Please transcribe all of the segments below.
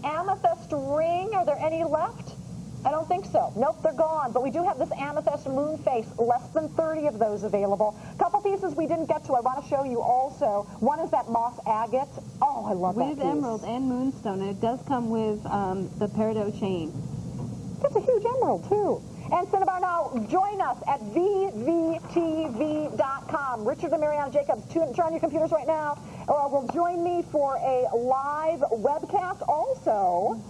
Amethyst ring, are there any left? I don't think so. Nope, they're gone. But we do have this amethyst moon face. Less than 30 of those available. Couple pieces we didn't get to. I want to show you also. One is that moss agate. Oh, I love that piece. With emerald and moonstone, and it does come with the peridot chain. That's a huge emerald, too. And Cinnabar, now join us at VVTV.com. Richard and Mariana Jacobs, turn on your computers right now. Will join me for a live webcast. Also,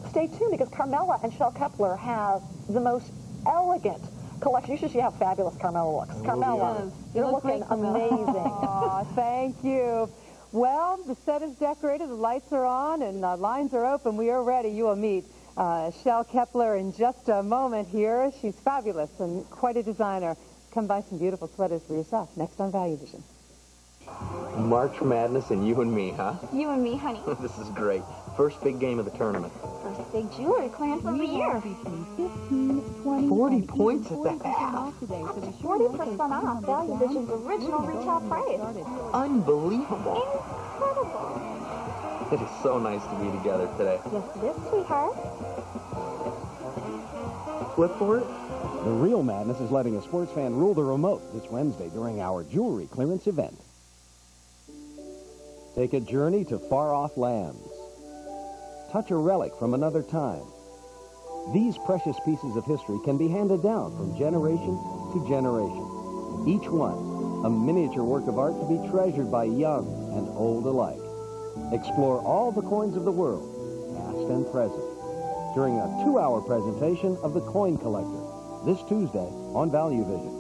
stay tuned because Carmela and Kepler have the most elegant collection. You should see how fabulous Carmela looks. Oh, Carmela, you're looking amazing. Aw, thank you. Well, the set is decorated, the lights are on, and the lines are open. We are ready. You will meet Kepler in just a moment here. She's fabulous and quite a designer. Come buy some beautiful sweaters for yourself. Next on ValueVision. March Madness and you and me, huh? You and me, honey. This is great. First big game of the tournament. First big jewelry client of the year. 40 points at the half. 40% off ValueVision's original retail price. Unbelievable. Incredible. It is so nice to be together today. Yes, it is, sweetheart. Flip for it? The real madness is letting a sports fan rule the remote this Wednesday during our jewelry clearance event. Take a journey to far-off lands. Touch a relic from another time. These precious pieces of history can be handed down from generation to generation. Each one, a miniature work of art to be treasured by young and old alike. Explore all the coins of the world, past and present, during a 2-hour presentation of The Coin Collector, this Tuesday on ValueVision.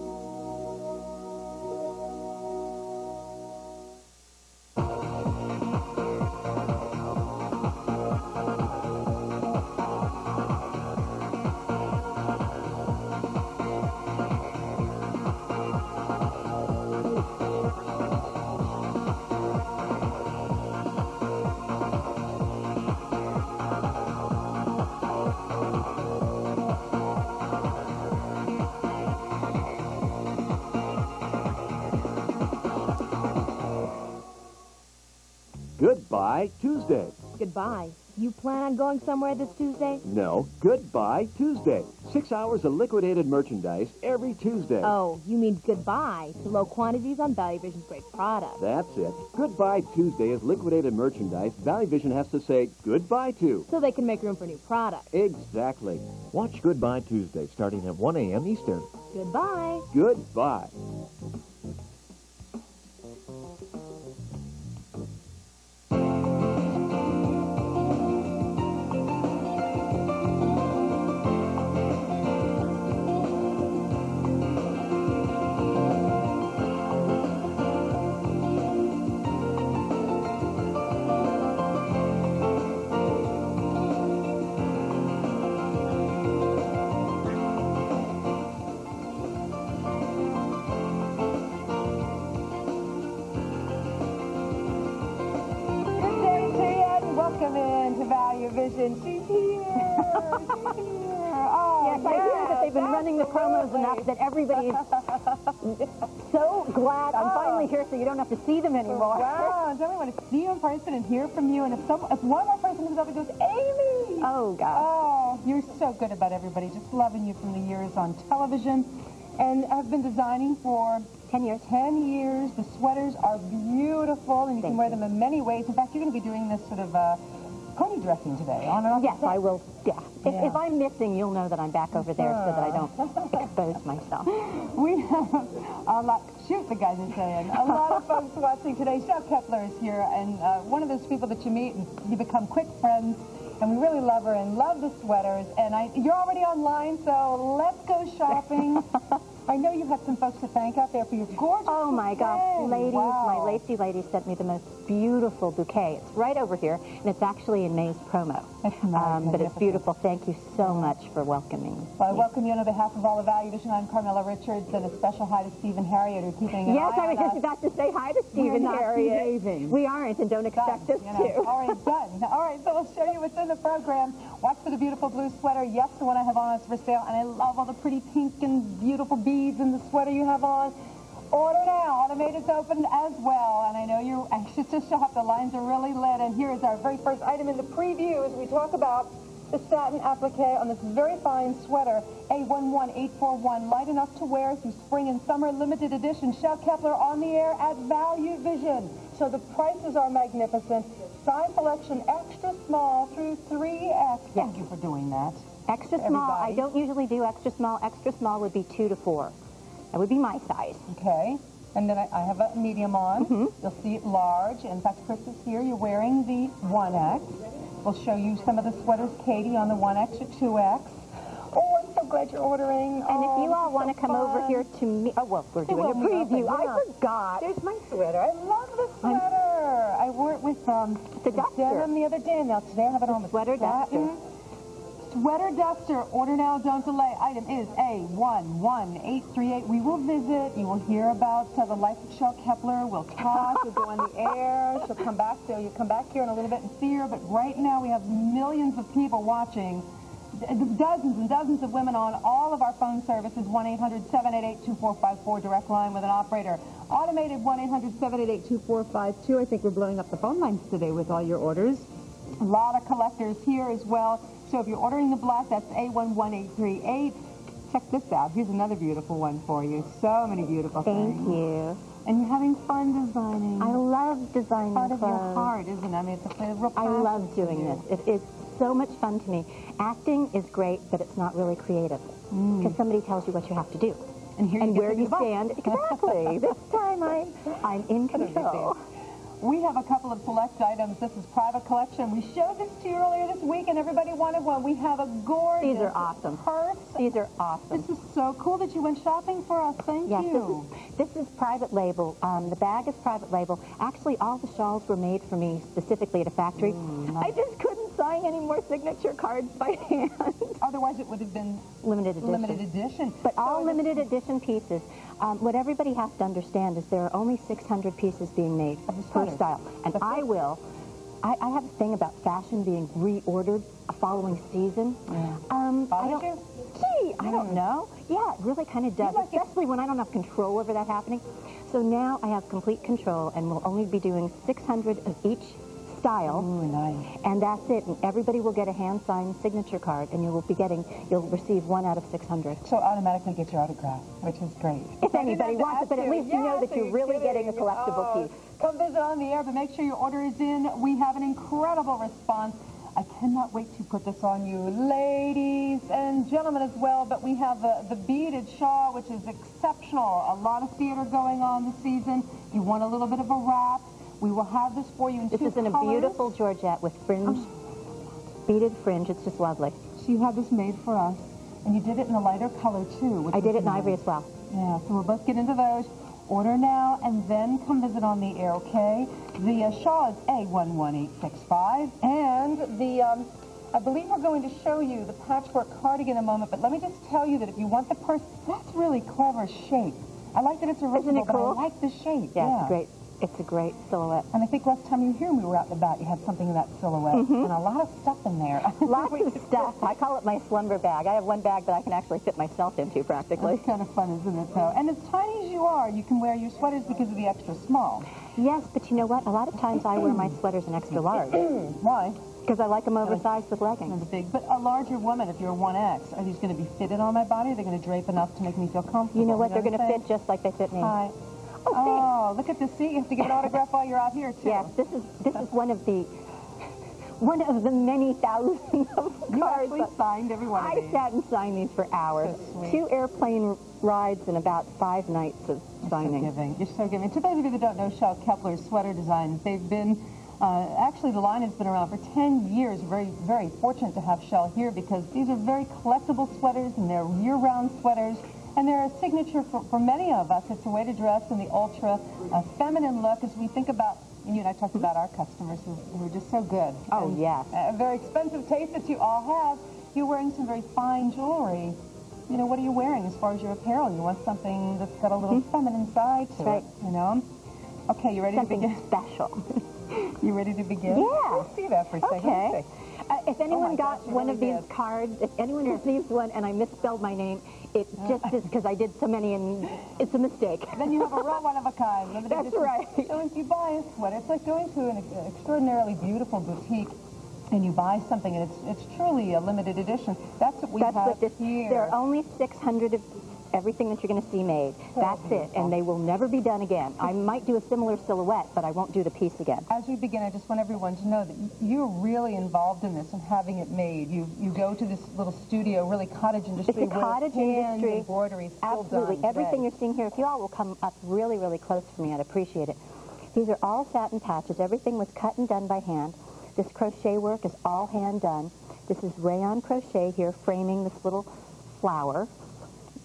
Goodbye Tuesday. Goodbye. You plan on going somewhere this Tuesday? No, Goodbye Tuesday. 6 hours of liquidated merchandise every Tuesday. Oh, you mean goodbye to low quantities on ValueVision's great products. That's it. Goodbye Tuesday is liquidated merchandise ValueVision has to say goodbye to. So they can make room for new products. Exactly. Watch Goodbye Tuesday starting at 1 a.m. Eastern. Goodbye. Goodbye. Welcome in to ValueVision. She's here. She's here. Oh, yes, I hear that they've been running the promos enough that everybody's so glad I'm finally here so you don't have to see them anymore. Wow, don't we want to see you in person and hear from you? And if one more person comes up and goes, Amy! Oh, God. Oh, you're so good about everybody. Just loving you from the years on television. And I've been designing for 10 years. 10 years. The sweaters are beautiful, and you can wear them in many ways. In fact, you're going to be doing this sort of pony dressing today, on and off. Yes, I will. Yeah. If I'm missing, you'll know that I'm back over there so that I don't expose myself. We have a lot. Shoot, the guys are saying. A lot of folks watching today. Kepler is here, and one of those people that you meet and you become quick friends. And we really love her and love the sweaters. And you're already online, so let's go shopping. I know you have some folks to thank out there for your gorgeous Oh, my gosh. Ladies, wow. My Lacy lady sent me the most beautiful bouquet. It's right over here, and it's actually in May's promo. But it's beautiful. Thank you so much for welcoming me. Well, I welcome you on behalf of all of ValueVision. I'm Carmela Richards, and a special hi to Stephen Harriet, who's keeping an eye on us. Yes, I was just about to say hi to Stephen Harriet. Behaving. We aren't, and don't expect us to. All right, done. All right, so we'll show you what's in the program. Watch for the beautiful blue sweater. Yes, the one I have on is for sale, and I love all the pretty pink and beautiful beads in the sweater you have on. Order now. Automated's open as well, and I know you're anxious to shop. The lines are really lit, and here is our very first item in the preview as we talk about the satin applique on this very fine sweater, A11841, light enough to wear through spring and summer limited edition. Shell Kepler on the air at ValueVision. So the prices are magnificent. Size selection extra small through 3X. Thank you for doing that. Extra small, I don't usually do extra small. Extra small would be 2 to 4. That would be my size. Okay. And then I have a medium on. You'll see it large. In fact, Chris is here. You're wearing the 1X. We'll show you some of the sweaters, Katie, on the 1X or 2X. Oh, I'm so glad you're ordering. And if you all want to come over here to me... Oh, well, we're doing a preview. I forgot. There's my sweater. I love this sweater. I wore it with the denim the other day. Now today I have it on with sweater duster. Sweater duster. Order now, don't delay. Item is A11838. We will visit. You will hear about the life of Shell Kepler. We'll talk. You'll go on the air. She'll come back. So you'll come back here in a little bit and see her. But right now we have millions of people watching. Dozens and dozens of women on all of our phone services. 1-800-788-2454. Direct line with an operator. Automated 1-800-788-2452. I think we're blowing up the phone lines today with all your orders. A lot of collectors here as well. So if you're ordering the black, that's A11838. Check this out. Here's another beautiful one for you. So many beautiful things. Thank you. And you're having fun designing. I love designing Part of clothes. your heart, isn't it? I mean, it's a real I love doing this. It is so much fun to me. Acting is great, but it's not really creative. Because somebody tells you what you have to do. And here and you where you stand. Exactly. This time I'm in control. We have a couple of select items. This is private collection. We showed this to you earlier this week, and everybody wanted one. We have a gorgeous These are awesome. purse. These are awesome. This is so cool that you went shopping for us. Thank you. This is private label. The bag is private label. Actually, all the shawls were made for me specifically at a factory. Nice. I just couldn't sign any more signature cards by hand. Otherwise, it would have been limited edition. But all limited edition pieces. What everybody has to understand is there are only 600 pieces being made per style. And I have a thing about fashion being reordered a following season. I don't know. Yeah, it really kind of does, especially when I don't have control over that happening. So now I have complete control, and we'll only be doing 600 of each style. Ooh, nice. And that's it. And everybody will get a hand-signed signature card, and you'll receive 1 out of 600. So automatically get your autograph, which is great. If anybody wants it, but at least you know that you're really getting a collectible piece. Come visit on the air, but make sure your order is in. We have an incredible response. I cannot wait to put this on you, ladies and gentlemen as well, but we have the beaded shawl, which is exceptional. A lot of theater going on this season. You want a little bit of a wrap. We will have this for you in 2 colors. This is in a beautiful georgette with fringe, beaded fringe. It's just lovely. So you had this made for us, and you did it in a lighter color, too. I did it in ivory as well. Yeah, so we'll both get into those. Order now, and then come visit on the air, okay? The shawl is A11865, and I believe we're going to show you the patchwork cardigan in a moment, but let me just tell you that if you want the purse, that's really clever shape. I like that it's original, Isn't it cool? But I like the shape. Yeah, it's a great silhouette. And I think last time you were here and we were out and about, you had something in that silhouette. And a lot of stuff in there. Lots of stuff. I call it my slumber bag. I have one bag that I can actually fit myself into practically. It's kind of fun, isn't it, though? And as tiny as you are, you can wear your sweaters because of the extra small. Yes, but you know what? A lot of times I wear my sweaters in extra large. Why? Because I like them oversized with leggings. Big. But a larger woman, if you're a 1X, are these going to be fitted on my body? Are they going to drape enough to make me feel comfortable? You know what? They're going to fit just like they fit me. Hi. Oh, look at this. See, you have to get an autograph while you're out here, too. Yes, this is one of the many thousands of cards. You actually signed every one of these. I sat and signed these for hours. So 2 airplane rides and about 5 nights of signing. You're so giving. To those of you that don't know Shell Kepler's sweater designs, they've been, actually the line has been around for 10 years. Very, very fortunate to have Shell here because these are very collectible sweaters and they're year-round sweaters. And they're a signature for many of us. It's a way to dress in the ultra feminine look as we think about, and you and I talked about our customers who are just so good. Oh, and yes. A very expensive taste that you all have. You're wearing some very fine jewelry. You know, what are you wearing as far as your apparel? You want something that's got a little feminine side to it, you know? Okay, you ready to begin? Something special. You ready to begin? Yeah. Let's see that for a second. Okay. If anyone got one of these cards, if anyone receives one and I misspelled my name, it just is because I did so many and it's a mistake. Then you have a real one of a kind. That's right. So if you buy a sweater, it's like going to an extraordinarily beautiful boutique and you buy something and it's truly a limited edition. That's what we have here. There are only 600 of everything that you're going to see made. That's it, and they will never be done again. I might do a similar silhouette, but I won't do the piece again. As we begin, I just want everyone to know that you're really involved in this and having it made. You go to this little studio, really cottage industry. It's a cottage industry. Embroidery, absolutely. Everything you're seeing here, if you all will come up really, really close for me, I'd appreciate it. These are all satin patches. Everything was cut and done by hand. This crochet work is all hand done. This is rayon crochet here, framing this little flower.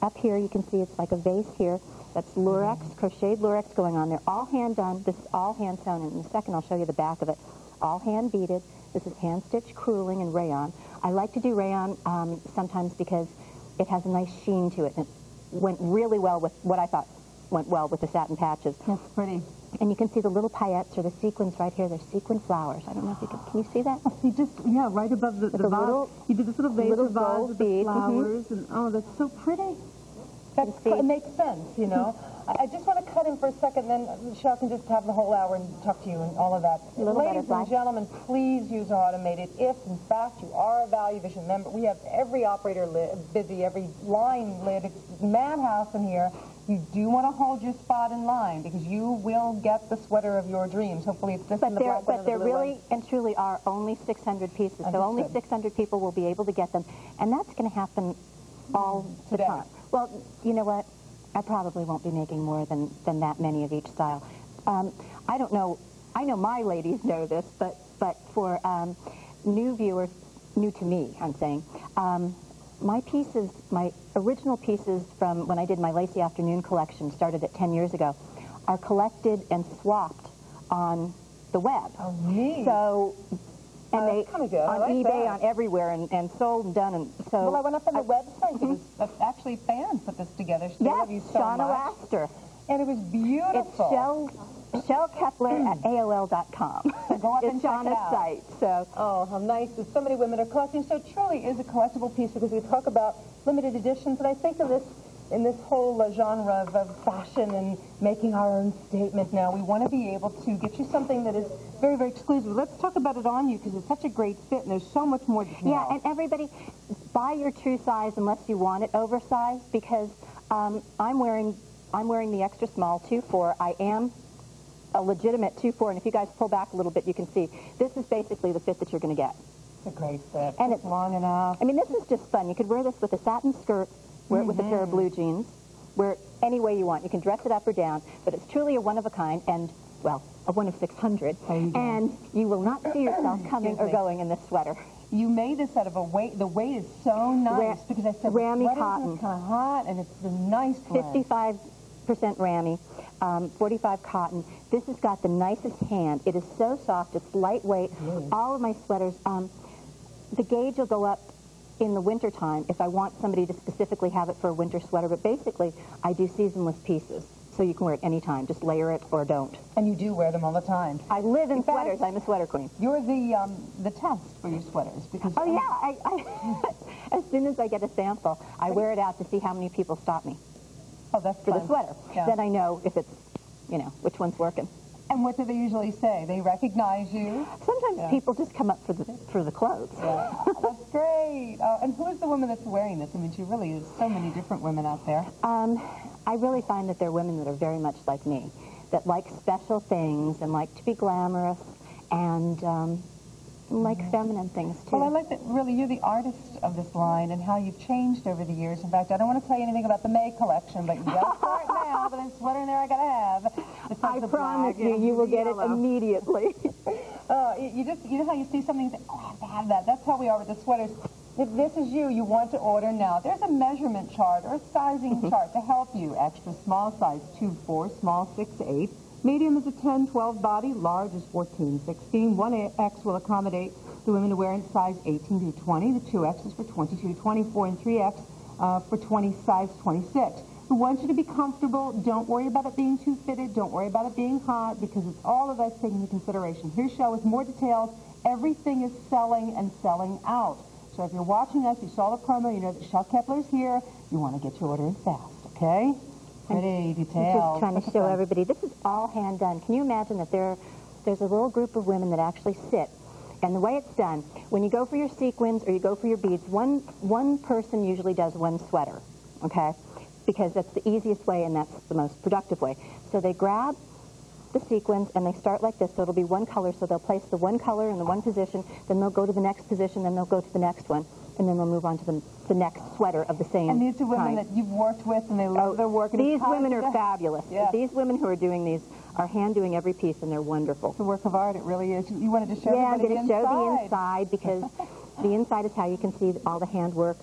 Up here, you can see it's like a vase here. That's lurex, crocheted lurex going on there. All hand done. This is all hand sewn. And in a second, I'll show you the back of it. All hand beaded. This is hand stitched crewling and rayon. I like to do rayon sometimes because it has a nice sheen to it. And it went really well with what I thought went well with the satin patches. That's pretty. And you can see the little paillettes or the sequins right here. They're sequin flowers. I don't know if you can you see that? You just, yeah, right above the vase. You did this little vase of vase with the flowers. And, oh, that's so pretty. It makes sense, you know. I just want to cut in for a second, then Michelle can just have the whole hour and talk to you and all of that. Ladies and gentlemen, please use automated. If, in fact, you are a ValueVision member, we have every operator busy, every line lit. It's madhouse in here. You do want to hold your spot in line because you will get the sweater of your dreams. Hopefully it's this and the black one. But there really and truly are only 600 pieces, so only 600 people will be able to get them. And that's going to happen all the time. Well, you know what? I probably won't be making more than that many of each style. I don't know. I know my ladies know this, but for new viewers, new to me, I'm saying, my pieces, my original pieces from when I did my Lacy Afternoon collection, started at 10 years ago, are collected and swapped on the web. Oh, neat. So, and they kind of good. on eBay, on everywhere, and sold and done. And so, well, I went up on the website. It was actually fans put this together. She love you so Shauna much. Laster. And it was beautiful. It's Kepler at AOL.com. So go up and check it Shauna's out. site. So. Oh, how nice. There's so many women are collecting. So it truly is a collectible piece because we talk about limited editions. And I think of this in this whole genre of fashion and making our own statement now. We want to be able to get you something that is very, very exclusive. Let's talk about it on you because it's such a great fit and there's so much more to know. Yeah, and everybody, buy your true size unless you want it oversized because I'm wearing the extra small 2-4. I am a legitimate 2-4, and if you guys pull back a little bit, you can see this is basically the fit that you're going to get. It's a great fit. And it's long enough. I mean, this is just fun. You could wear this with a satin skirt, wear it with a pair of blue jeans, wear it any way you want. You can dress it up or down, but it's truly a one of a kind, and, well, a one of 600. And you will not see yourself coming or going in this sweater. You made this out of a weight. The weight is so nice because I said Rammy cotton. It's kind of hot, and it's a nice blend. 55% Rammy, 45 cotton. This has got the nicest hand. It is so soft. It's lightweight. All of my sweaters, the gauge will go up in the wintertime if I want somebody to specifically have it for a winter sweater, but basically I do seasonless pieces. So you can wear it any time. Just layer it or don't. And you do wear them all the time. I live in sweaters. I'm a sweater queen. You're the test for your sweaters. Because oh, yeah. I as soon as I get a sample, I wear it out to see how many people stop me. Oh, that's for fun. the sweater. Yeah. Then I know if it's, you know, which one's working. And what do they usually say? They recognize you? Sometimes people just come up for the clothes. Yeah. That's great. And who is the woman that's wearing this? I mean, she really is so many different women out there. I really find that there are women that are very much like me, that like special things and like to be glamorous and like feminine things, too. Well, I like that, really, you're the artist of this line and how you've changed over the years. In fact, I don't want to tell you anything about the May collection, but you got to start now, but there's a sweater in there I got to have. I promise you will get it immediately. You know how you see something and think, oh, I have to have that. That's how we are with the sweaters. If this is you want to order now, there's a measurement chart or a sizing chart to help you. Extra small size 2-4, small 6-8. Medium is a 10-12 body, large is 14-16. 1X will accommodate the women to wear in size 18 through 20. The 2X is for 22 to 24, and 3X for size 26. We want you to be comfortable. Don't worry about it being too fitted. Don't worry about it being hot because it's all of that taken into consideration. Here's Shell with more details everything is selling and selling out. So if you're watching us, you saw the promo, you know that Shell Kepler's here. You want to get your order in fast, okay? Pretty detailed. I'm just trying to show everybody. This is all hand done. Can you imagine that there's a little group of women that actually sit, and the way it's done, when you go for your sequins or you go for your beads, one person usually does one sweater, okay? Because that's the easiest way and that's the most productive way. So they grab the sequins and they start like this, so it'll be one color, so they'll place the one color in the one position, then they'll go to the next position, then they'll go to the next one, and then they'll move on to the next sweater of the same And these are women kind. that you've worked with and they love their work. These women are fabulous. Yeah. These women who are doing these are hand doing every piece, and they're wonderful. It's a work of art, it really is. You wanted to show Yeah, I'm everybody going to show the inside because the inside is how you can see all the handwork.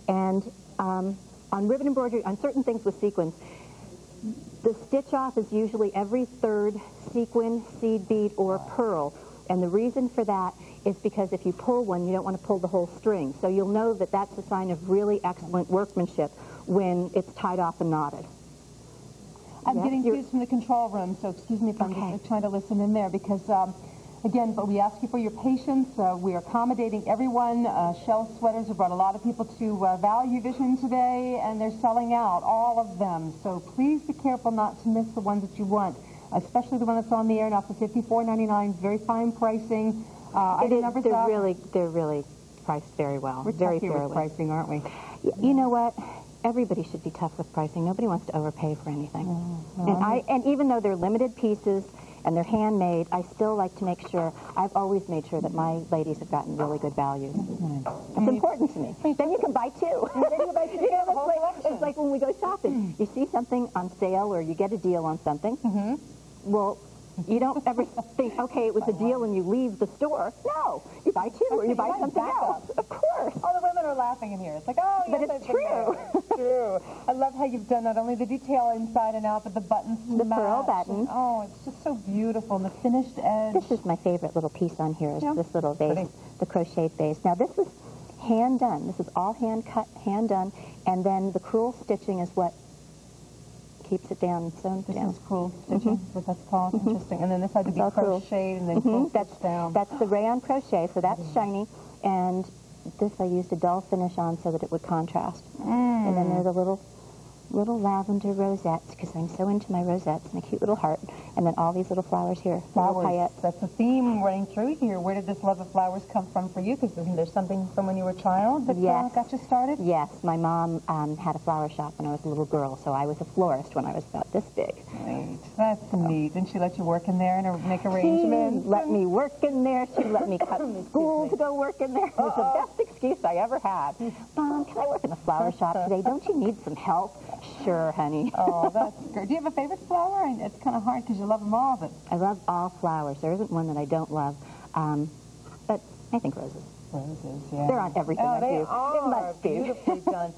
And on ribbon embroidery, on certain things with sequins, the stitch off is usually every third sequin, seed bead, or pearl. And the reason for that is because if you pull one, you don't want to pull the whole string. So you'll know that that's a sign of really excellent workmanship when it's tied off and knotted. I'm getting cues from the control room, so excuse me if I'm just trying to listen in there because, again, but we ask you for your patience. We are accommodating everyone. Shell Sweaters have brought a lot of people to ValueVision today, and they're selling out, all of them. So please be careful not to miss the ones that you want, especially the one that's on the air now for $54.99. Very fine pricing. They're really priced very well. We're very tough here fairly. with pricing, aren't we? You know what? Everybody should be tough with pricing. Nobody wants to overpay for anything. And even though they're limited pieces and they're handmade, I still like to make sure, I've always made sure that my ladies have gotten really good values. It's important to me. Then you can buy two. It's like when we go shopping. You see something on sale or you get a deal on something. Well, you don't ever think, okay, it was a deal and you leave the store. No, you buy two or you buy something else. Of course. All the women are laughing in here. It's like, oh, yes, but it's true. It's true. I love how you've done not only the detail inside and out, but the buttons The pearl buttons. Oh, it's just so beautiful. And the finished edge. This is my favorite little piece on here, is this little vase, the crocheted vase. Now, this is hand done. This is all hand cut, hand done, and then the crewel stitching is what keeps it down and sewn down. This is crewel stitching, what that's called. Interesting. And then this had to be crocheted and then crewel stitched down. That's the rayon crochet, so that's shiny, and this I used a dull finish on so that it would contrast. And then there's a little lavender rosettes, because I'm so into my rosettes, and a cute little heart, and then all these little flowers here. Flowers. That's the theme running through here. Where did this love of flowers come from for you? Because isn't there something from when you were a child that got you started? Yes. My mom had a flower shop when I was a little girl, so I was a florist when I was about this big. Right. That's neat. Didn't she let you work in there and make arrangements? She let me work in there. She let me cut school to go work in there. It was the best excuse I ever had. Mom, can I work in the flower shop today? Don't you need some help? Sure, honey. Oh, that's great. Do you have a favorite flower? It's kind of hard because you love them all, but... I love all flowers. There isn't one that I don't love. But I think roses. Roses, yeah. They're on everything I do. They are. It must be. Beautifully done.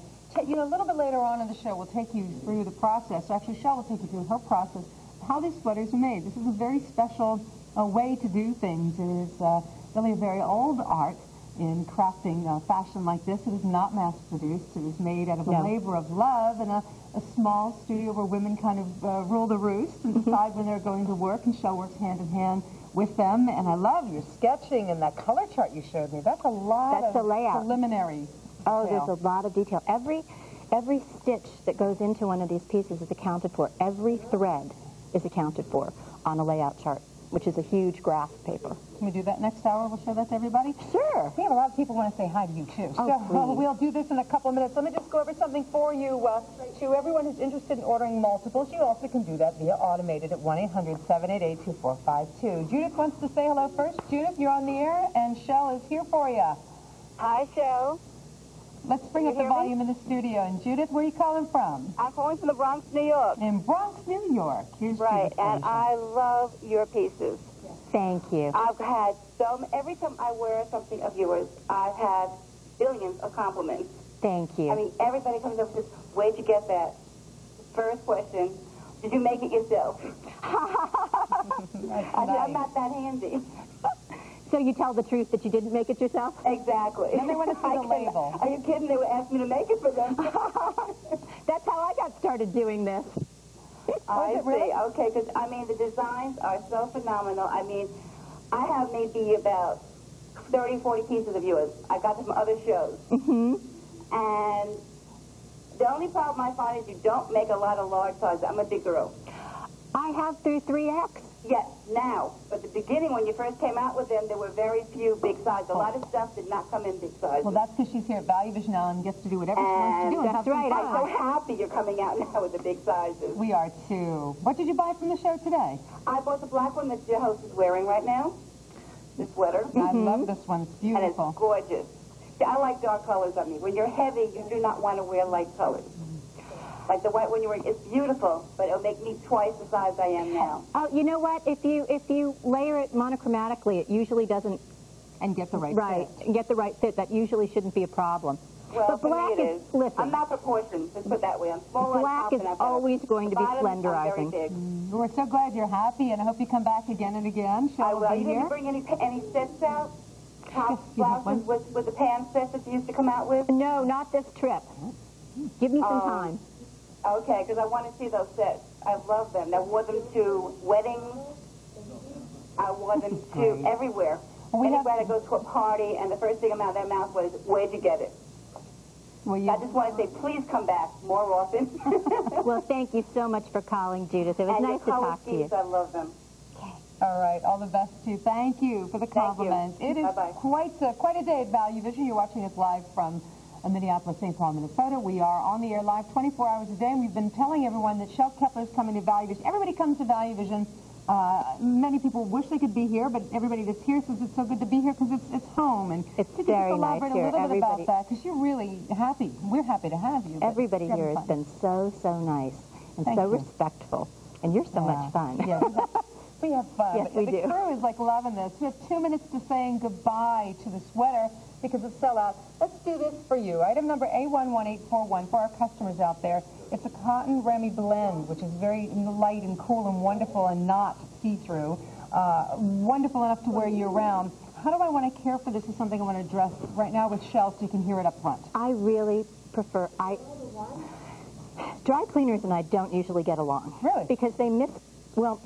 You know, a little bit later on in the show, we'll take you through the process. Actually, Shell will take you through her process, how these sweaters are made. This is a very special way to do things. It is really a very old art in crafting fashion like this. It is not mass-produced. It is made out of a labor of love in a small studio where women kind of rule the roost and decide when they're going to work, and Shell works hand in hand with them. And I love your sketching and that color chart you showed me. That's a lot of preliminary detail. There's a lot of detail. Every stitch that goes into one of these pieces is accounted for. Every thread is accounted for on a layout chart, which is a huge graph paper. Can we do that next hour? We'll show that to everybody? Sure. We have a lot of people want to say hi to you, too. We'll do this in a couple of minutes. Let me just go over something for you. To everyone who's interested in ordering multiples, you also can do that via automated at 1-800-788-2452. Judith wants to say hello first. Judith, you're on the air, and Shell is here for you. Hi, Shell. Let's bring up the volume in the studio. And Judith, where are you calling from? I'm calling from the Bronx, New York. In Bronx, New York. Here's right, Judith, and I love your pieces. Thank you. I've had every time I wear something of yours, I've had billions of compliments. Thank you. I mean, everybody comes up with this, where'd you get that? First question, did you make it yourself? I'm not that handy. So you tell the truth that you didn't make it yourself? Exactly. And they want to see the label. Are you kidding? They would ask me to make it for them. That's how I got started doing this. I see. Okay, because, I mean, the designs are so phenomenal. I mean, I have maybe about 30, 40 pieces of yours. I got them from other shows. Mm-hmm. And the only problem I find is you don't make a lot of large sizes. I'm a big girl. I have through 3X. Yes, now. But the beginning, when you first came out with them, there were very few big sizes. A lot of stuff did not come in big sizes. Well, that's because she's here at ValueVision now and gets to do whatever she wants to do. That's right. I'm so happy you're coming out now with the big sizes. We are too. What did you buy from the show today? I bought the black one that your host is wearing right now. The sweater. I love this one. It's And beautiful. it's gorgeous. See, I like dark colors on me. When you're heavy, you do not want to wear light colors. Like the white one you're wearing, it's beautiful, but it'll make me twice the size I am now. Oh, you know what? If you layer it monochromatically, it usually doesn't. And get the right fit. And get the right fit. That usually shouldn't be a problem. Well, but black for me it is. Listen. I'm not proportioned. Let's put it that way. I'm small on Black top is and I've always going to be slenderizing. I'm very big. We're so glad you're happy, and I hope you come back again and again. I Shall will. be You here? didn't bring any sets out? Top you have blouses with the pan sets that you used to come out with? No, not this trip. Give me some time. Okay, because I want to see those sets. I love them. I wore them to weddings. I wore them to everywhere. Well, Anywhere I go to a party, and the first thing out of their mouth was, "Where'd you get it?" Well, I just want to say, please come back more often. Well, thank you so much for calling, Judith. It was and nice to talk to you. I love them. all right. All the best to you. Thank you for the compliments. It is quite a day at ValueVision. You're watching us live from Minneapolis, St. Paul, Minnesota. We are on the air live 24 hours a day, and we've been telling everyone that Shel Kepler is coming to ValueVision. Everybody comes to ValueVision. Many people wish they could be here, but everybody that's here says it's so good to be here because it's home. And it's could very you just elaborate nice here. a little bit Everybody, about that? Because you're really happy. We're happy to have you. Everybody here has been so nice and so respectful. And you're so much fun. Yeah, we have fun. Yes, we do. The crew is like loving this. We have 2 minutes to saying goodbye to the sweater because it's sellout. Let's do this for you. Item number A11841 for our customers out there. It's a cotton Remy blend, which is very light and cool and wonderful and not see-through. Wonderful enough to wear year-round. How do I want to care for this is something I want to address right now with Shel so you can hear it up front. I really prefer... Dry cleaners and I don't usually get along. Really? Because they miss... Well,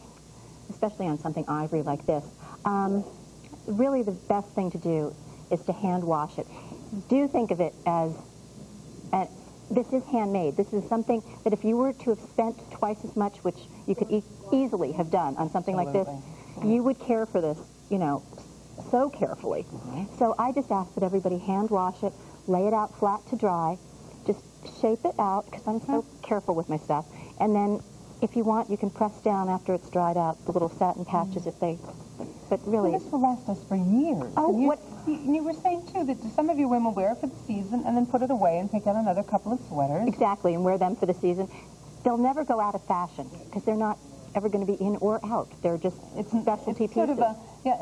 especially on something ivory like this. Really the best thing to do is to hand wash it. Do think of it as... this is handmade. This is something that if you were to have spent twice as much, which you could easily have done on something like this, you would care for this, so carefully. So I just ask that everybody hand wash it, lay it out flat to dry, just shape it out, because I'm so careful with my stuff, and then if you want, you can press down after it's dried out the little satin patches if they... But really... Well, this will last us for years. Oh, You were saying, too, that some of your women wear it for the season and then put it away and pick out another couple of sweaters. Exactly, and wear them for the season. They'll never go out of fashion because they're not ever going to be in or out. They're just specialty pieces. Sort of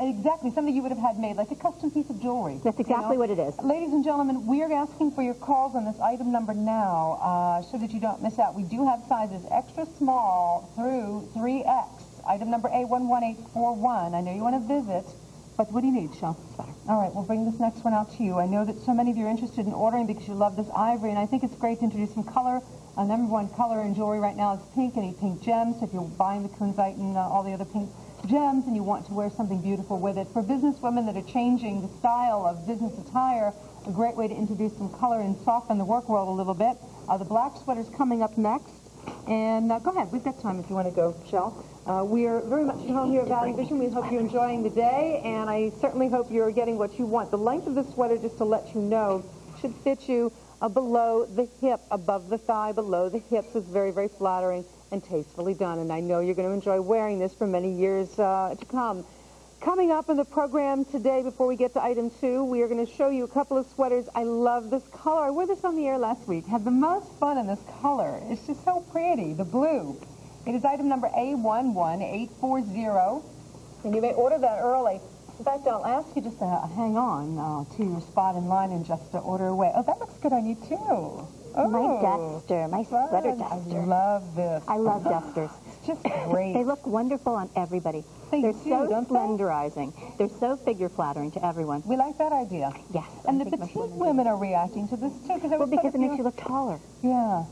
exactly, something you would have had made, like a custom piece of jewelry. That's exactly what it is. Ladies and gentlemen, we are asking for your calls on this item number now so that you don't miss out. We do have sizes extra small through 3X. Item number A11841. I know you want to visit, but what do you need, Shel? All right, we'll bring this next one out to you. I know that so many of you are interested in ordering because you love this ivory, and I think it's great to introduce some color. Number one color in jewelry right now is pink. Any pink gems. If you're buying the kunzite and all the other pink gems and you want to wear something beautiful with it. For business women that are changing the style of business attire, a great way to introduce some color and soften the work world a little bit. The black sweater's coming up next. And go ahead, we've got time if you want to go, Shel. We are very much at home here at ValueVision. We hope you're enjoying the day, and I certainly hope you're getting what you want. The length of the sweater, just to let you know, should fit you below the hip, above the thigh, below the hips is very, very flattering and tastefully done. And I know you're going to enjoy wearing this for many years to come. Coming up in the program today, before we get to item 2, we are going to show you a couple of sweaters. I love this color. I wore this on the air last week. Had the most fun in this color. It's just so pretty, the blue. It is item number A11840, and you may order that early. In fact, I'll ask you just to hang on to your spot in line and just order away. Oh, that looks good on you, too. Oh, my duster, my sweater duster. I love this. I love dusters. It's just great. They look wonderful on everybody. They're so slenderizing. They're so figure flattering to everyone. We like that idea. Yes. And the petite women are reacting to this, too. Because it makes you look taller. Yeah.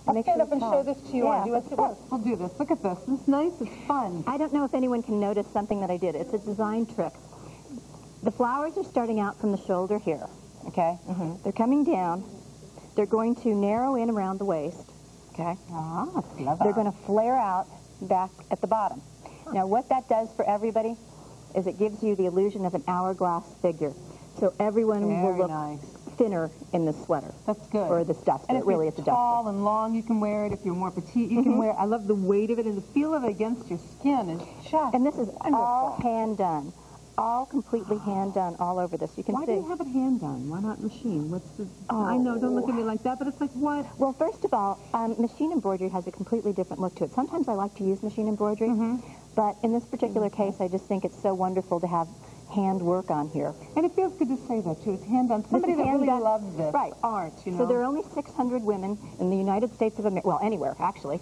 I'll stand up and show this to you. Yeah, We'll do this. Look at this. It's nice. It's fun. I don't know if anyone can notice something that I did. It's a design trick. The flowers are starting out from the shoulder here. Okay. They're coming down. They're going to narrow in around the waist. Okay. Ah, clever. They're going to flare out back at the bottom. Now, what that does for everybody is it gives you the illusion of an hourglass figure. So everyone will look thinner in the sweater. That's good. Or this duster. And if really, you're it's a duster. tall and long, you can wear it. If you're more petite, you can wear it. I love the weight of it and the feel of it against your skin is just And this is wonderful. all hand done. All completely hand done all over this. You can Why see. do you have it hand done? Why not machine? What's the... I know, don't look at me like that, but it's like, what? Well, first of all, machine embroidery has a completely different look to it. Sometimes I like to use machine embroidery, but in this particular case, I just think it's so wonderful to have hand work on here. And it feels good to say that, too. It's hand done. Somebody that really loves this art, you know. So there are only 600 women in the United States of America, well, anywhere, actually,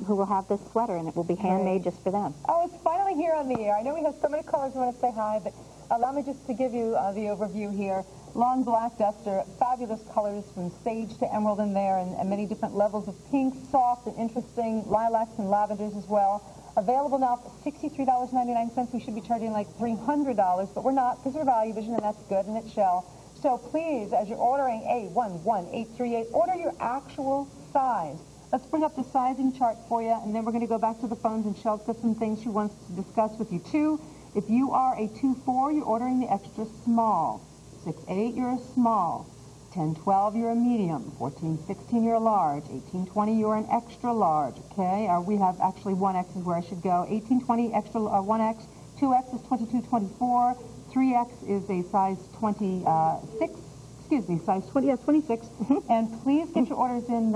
who will have this sweater, and it will be handmade just for them. Oh, it's finally here on the air. I know we have so many callers who want to say hi, but allow me just to give you the overview here. Long black duster, fabulous colors from sage to emerald in there, and many different levels of pink, soft and interesting, lilacs and lavenders as well. Available now for $63.99. We should be charging like $300, but we're not because we're ValueVision, and that's good, and it shall. So please, as you're ordering A11838, order your actual size. Let's bring up the sizing chart for you, and then we're going to go back to the phones, and Shell's got some things she wants to discuss with you, too. If you are a 2-4, you're ordering the extra small. 6-8, you're a small. 10-12, you're a medium. 14-16, you're a large. 18-20, you're an extra large, okay? We have actually 1X is where I should go. 18-20, extra 1X. 2X is 22-24. 3X is a size 26. Excuse me, size 26. And please get your orders in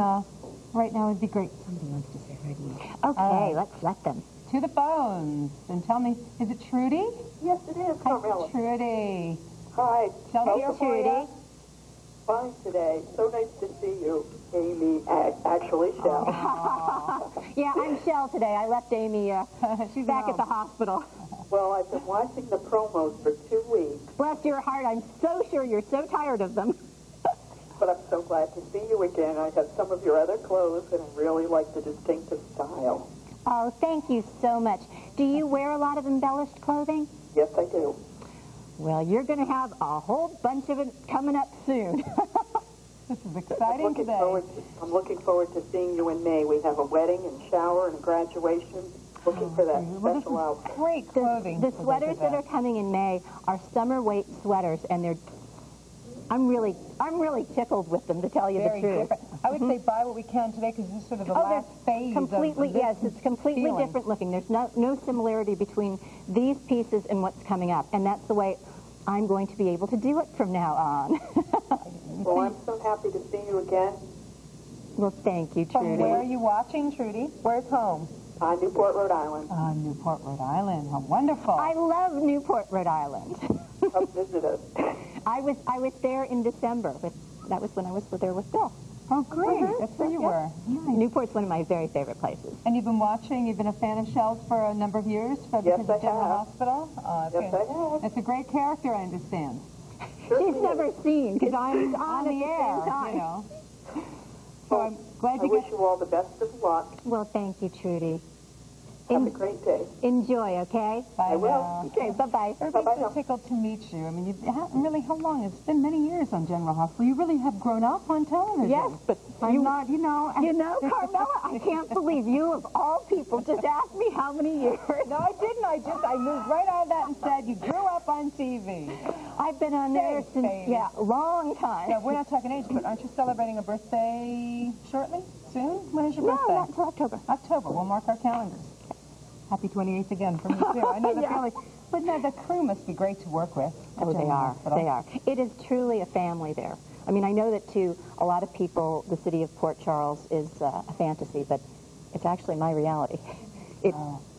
right now. It'd be great. Somebody wants to say hi to you. Okay, let's let them. To the phones. And tell me, is it Trudy? Yes, it is, Carmela. Hi, Trudy. Hi. Shell's here for you. Fine today. So nice to see you, Amy. Actually, Shell. Yeah, I'm Shell today. I left Amy She's back at the hospital. Well, I've been watching the promos for 2 weeks, Bless your heart. I'm so sure you're so tired of them. but I'm so glad to see you again. I have some of your other clothes, and I really like the distinctive style. Oh, thank you so much. Do you wear a lot of embellished clothing? Yes, I do. Well, you're going to have a whole bunch of it coming up soon. This is exciting today. I'm looking forward to seeing you in May. We have a wedding and shower and a graduation. Looking for that special outfit. Great clothing. The sweaters that are coming in May are summer weight sweaters, and they're I'm really tickled with them, to tell you Very the truth. different. I would say buy what we can today because this is sort of the last phase completely, of this yes, it's completely feeling. different looking. There's no similarity between these pieces and what's coming up, and that's the way I'm going to be able to do it from now on. Well, I'm so happy to see you again. Well, thank you, From Trudy. where are you watching, Trudy? Where's home? Newport, Rhode Island. Newport, Rhode Island. How wonderful. I love Newport, Rhode Island. Come visit us. I was there in December. That was when I was there with Bill. Oh, great. That's where you were. Nice. Newport's one of my very favorite places. And you've been watching, you've been a fan of Shell's for a number of years? Yes, I General have. Hospital? Yes, I have. It's a great character, I understand. She's never seen, because I'm On the air, you know. So I'm glad I you wish got... you all the best of luck. Well, thank you, Trudy. Have a great day. Enjoy, okay? Bye I will. now. Okay, bye-bye. Everybody's so tickled to meet you. I mean, really, how long? It's been many years on General Hospital. You really have grown up on television. Yes, but I'm not, you know... You know, Carmela, I can't believe you, of all people, just asked me how many years. No, I didn't. I moved right out of that and said, you grew up on TV. I've been on there since, baby. yeah, a long time. No, we're not talking age, but aren't you celebrating a birthday shortly? Soon? When is your No, birthday? not until October. October. We'll mark our calendars. Happy 28th again for me, too. I know the Yeah. feeling. But no, the crew must be great to work with. Oh, they are. They are. It is truly a family there. I mean, I know that to a lot of people, the city of Port Charles is a fantasy, but it's actually my reality.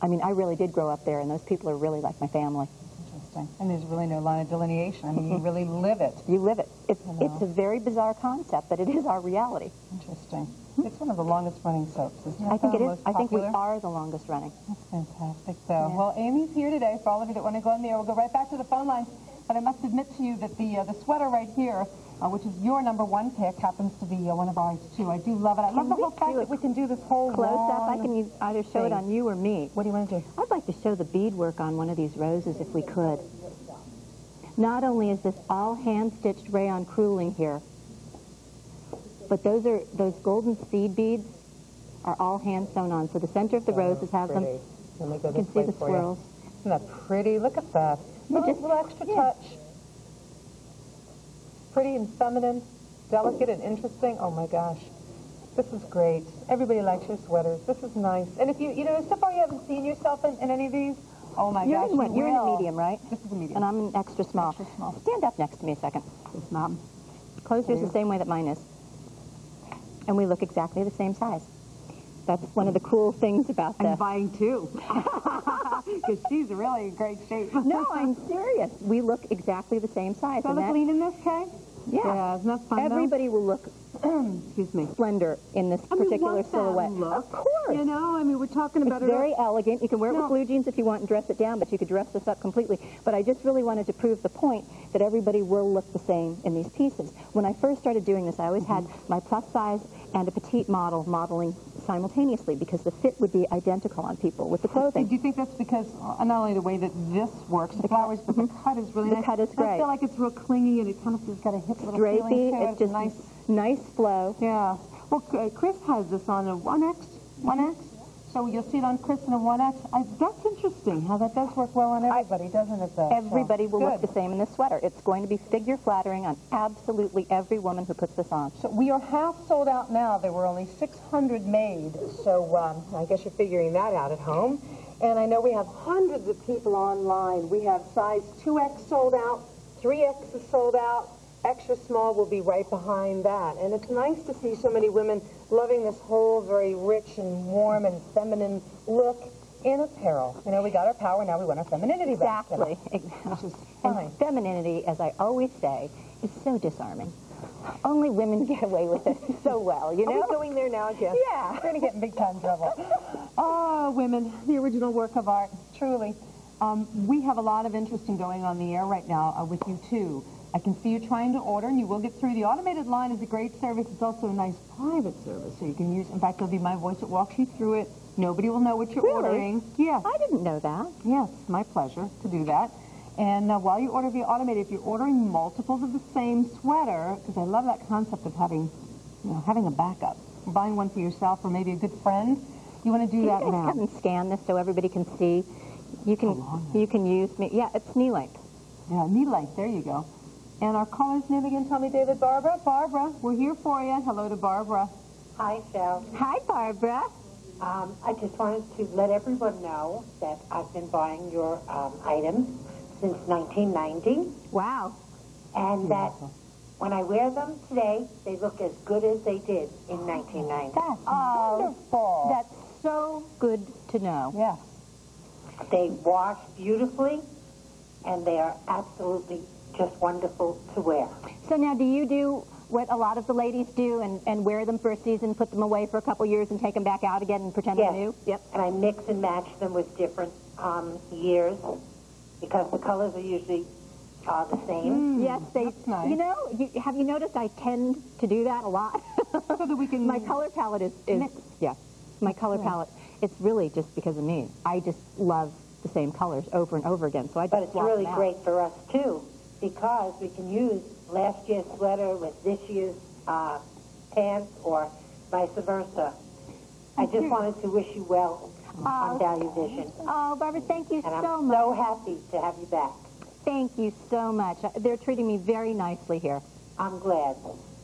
I mean, I really did grow up there, and those people are really like my family. Interesting. And there's really no line of delineation. I mean, you really live it. You live it. It's a very bizarre concept, but it is our reality. Interesting. It's one of the longest running soaps, isn't it? I think it is. Most I think we popular? are the longest running. That's fantastic. So, well, Amy's here today. For all of you that want to go in there, we'll go right back to the phone lines. But I must admit to you that the sweater right here, which is your #1 pick, happens to be one of ours, too. I do love it. I love the whole fact that we can do this whole Close up. I long can either show it thing. on you or me. What do you want to do? I'd like to show the beadwork on one of these roses if we could. Not only is this all hand-stitched rayon crewling here, but those golden seed beads are all hand sewn on. So the center of the roses have them. Let me go You can this see way the for you. swirls. Isn't that pretty? Look at that. Just a little extra touch. Pretty and feminine, delicate and interesting. Oh my gosh. This is great. Everybody likes your sweaters. This is nice. And if you know, so far you haven't seen yourself in any of these, oh my gosh, You're in a medium, right? This is a medium. And I'm an extra small. Extra small. Stand up next to me a second. Yes, Mom. Close yours the same way that mine is. And we look exactly the same size. That's one of the cool things about this. I'm buying two. Because she's really in great shape. No, I'm serious. We look exactly the same size. So look lean in this, Kay? Yeah. Isn't that fun, Everybody will look excuse me, slender in this particular silhouette. Look? Of course. You know, I mean, we're talking about It's very elegant. You can wear it with blue jeans if you want and dress it down, but you could dress this up completely. But I just really wanted to prove the point that everybody will look the same in these pieces. When I first started doing this, I always had my plus size and a petite model modeling simultaneously because the fit would be identical on people with the clothing. Do you think that's because not only the way that this works, the flowers, but the cut is really nice? The cut is great. I feel like it's real clingy and it kind of has got a hip little Drapey, feeling to it. it's just nice flow. Yeah. Well, Chris has this on a 1X. So you'll see it on Chris in a 1X. That's interesting how that does work well on everybody, doesn't it, though? Everybody will look the same in this sweater. It's going to be figure flattering on absolutely every woman who puts this on. So we are half sold out now. There were only 600 made, so I guess you're figuring that out at home. And I know we have hundreds of people online. We have size 2X sold out, 3X is sold out, extra small will be right behind that. And it's nice to see so many women loving this whole very rich and warm and feminine look in apparel. You know, we got our power, now we want our femininity back. Exactly. Which is fine. And femininity, as I always say, is so disarming. Only women get away with it so well, you know? Are we going there now, Jess? Yeah. We're going to get in big time trouble. Oh, women, the original work of art, truly. We have a lot of interest in going on the air right now with you, too. I can see you trying to order, and you will get through. The automated line is a great service. It's also a nice private service, so you can use, in fact, it'll be my voice that walks you through it. Nobody will know what you're ordering. Yes. I didn't know that. Yes, my pleasure to do that. And while you order via automated, if you're ordering multiples of the same sweater, because I love that concept of having a backup, buying one for yourself or maybe a good friend, you want to do that now. Come and scan this so everybody can see. You can use me. Yeah, it's knee length. Yeah, knee length. There you go. And our caller's name again, tell me, David. Barbara? Barbara, we're here for you. Hello to Barbara. Hi, Shel. Hi, Barbara. I just wanted to let everyone know that I've been buying your items since 1990. Wow. And that when I wear them today, they look as good as they did in 1990. That's wonderful. That's so good to know. Yes. They wash beautifully, and they are absolutely just wonderful to wear. So now, do you do what a lot of the ladies do and wear them for a season, put them away for a couple years, and take them back out again and pretend they're new? Yep. And I mix and match them with different years because the colors are usually the same. Yes, that's nice. You know, have you noticed I tend to do that a lot? So that we can... My color palette is yeah, my color palette, it's really just because of me. I just love the same colors over and over again, so I just But it's really great for us, too, because we can use last year's sweater with this year's pants or vice versa. I just wanted to wish you well on ValueVision. Oh, Barbara, thank you and so I'm much. so happy to have you back. Thank you so much. They're treating me very nicely here. I'm glad.